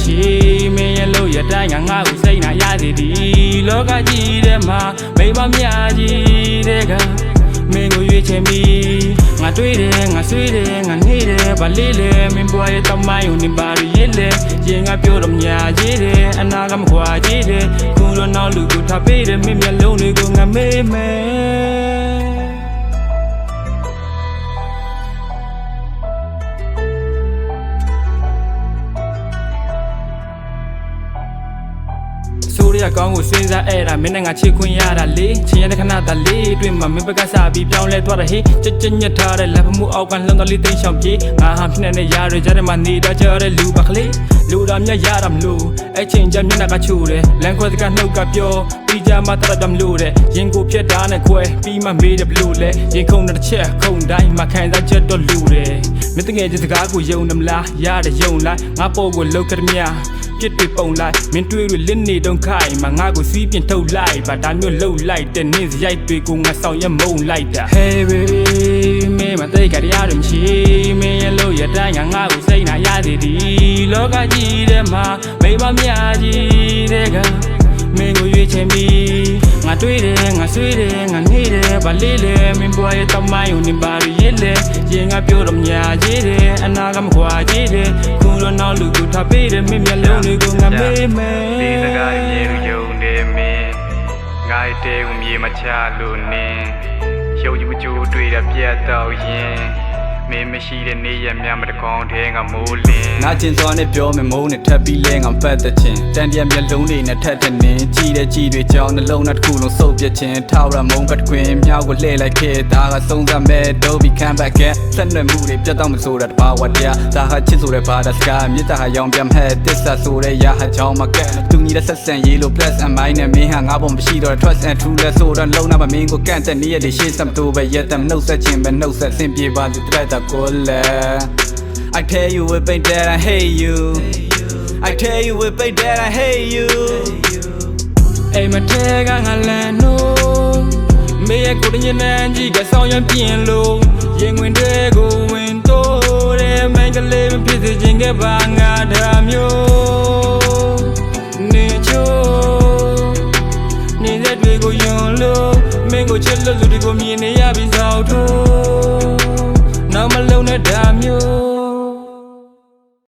မရှိမင်းရဲ့လို့ရတိုင်းငါကိုစိတ်နာရစီဒီလောကကြီးထဲမှာမိမများကြီးတဲ့ကမင်းကိုရွေးချယ်မိငါတွေးတယ်ငါဆွေးတယ်ငါနေတယ်ဗလေးလေမင်းဘွားရဲ့တမိုင်းကိုနေပါရရဲ့လေရင်ငါပြောတော့များကြီးတယ်အနာကမခွာကြီးတယ်ခုတော့နောက်လူကိုထားပေးတယ်မင်းမျက်လုံးတွေကိုငါမေးမယ်ဆိုရကောင်းကိုစဉ်းစားအဲ့ဒါမင်းနဲ့ငါချစ်ခွင့်ရတာလေချင်းရတဲ့ခဏတလေးအတွင်းမှာမင်းဘက်ကစားပြီးပြောင်းလဲသွားတဲ့ဟေးကြက်ညက်ထားတဲ့လက်ဖမှုအောက်ကလှမ်းတော်လေးသိမ်းချောင်ပြေးငါဟာဖြစ်နေတဲ့ຢာတွေကြားထဲမှာနေတော့ကြတဲ့လူပါကလေးလူတော်မြတ်ရတာမလို့အဲ့ချိန်ကျမျက်နှာကချိုးတယ်လမ်းခွဲစကနှုတ်ကပြောပြီးကြမှာတရတမလို့တဲ့ရင်ကိုပြက်တာနဲ့ခွဲပြီးမှမေးတယ်ဘလို့လဲရင်ခုန်တဲ့ချက်ခုန်တိုင်းမှာခံစားချက်တော့လူတယ်မင်းတငယ်ချင်းစကားကိုယုံတယ်မလားရတယ်ယုံလိုက်ငါပေါ်ကိုလောက်ကြမြပြစ်တွေပုံလိုက်မင်းတွေးတွေလင်းနေတော့ခိုင်မှာငါကိုစီးပြင်ထုတ်လိုက်ဗာဒါမျိုးလှုပ်လိုက်တဲ့နင်းစရိုက်တွေကိုငါဆောင်ရမုံလိုက်တာ Hey baby မင်းမသိကြတရားတွေမရှိမင်းရဲ့လို့ရတိုင်းငါကိုစိတ်နာရစီဒီလောကကြီးထဲမှာမိမများကြီးတဲ့ကမင်းကိုရွေးချယ်မိငါတွေးတယ်ငါဆွေးတယ်ငါနေတယ်ဗလေးလေမင်းဘွားရဲ့တမိုင်းကိုနေပါရရဲ့လေရင်ငါပြောတော့များကြီးတယ်အနာကမခွာကြီးတယ်ခုတော့နောက်လူကိုထားပေးတယ်မင်းမျက်လုံးတွေကိုငါမေးမယ်ဒီစကားမြေလူယုံတယ်မင်းငါတဲကိုမြေမချလို့နင်းရုပ်ကြီးမကြိုးတွေ့တဲ့ပြတ်တော့ရင်မင်းမရှိတဲ့နေ့ရက်များမတကောင်းတဲ့ငါမိုးလင်းငါချင်းစွာနဲ့ပြောမယ်မိုးနဲ့ထပ်ပြီးလဲငါဖတ်တဲ့ချင်းတန်တရားမျက်လုံးတွေနဲ့ထက်တဲ့နင်းကြည်တဲ့ကြည်တွေကြောင်းနှလုံးနဲ့တစ်ခုလုံးစုပ်ပြက်ချင်းထောက်ရမုံကတခွင်မြောက်ကိုလှည့်လိုက်ခဲ့ဒါကသုံးသပ်မဲ့တော့ပြီးခံဘက်ကဆက်နွယ်မှုတွေပြတ်တော့မဆိုတာတဘာဝတရားဒါဟာချစ်ဆိုတဲ့ဘာသာစကားမြစ်တာဟာရောင်ပြမဲ့တစ္ဆာဆိုတဲ့ရဟာချောင်းမကဲသူညီတဲ့ဆက်ဆံရေးလို့ plus and minus နဲ့မင်းဟာငါပုံမရှိတော့ trust and true လဲဆိုတော့လုံးနာမမင်းကိုကန့်တဲ့နေ့ရက်တွေရှေ့စံတိုးပဲရက်တမ်နှုတ်ဆက်ခြင်းပဲနှုတ်ဆက်ဆင်ပြေပါသည်တဲ့I tell you with pain that I hate you I tell you with pain that I hate you Ay ma tega ngalano Me ya ko tin nan ji ga saw yan pyin lo yin ngwin de ko win to de man ka le ma phit si chin ke ba nga da myo Ni cho Ni zet twe ko yun lo Min ko chit lo lu de ko myin ne ya bi saw tho Now my lone damn you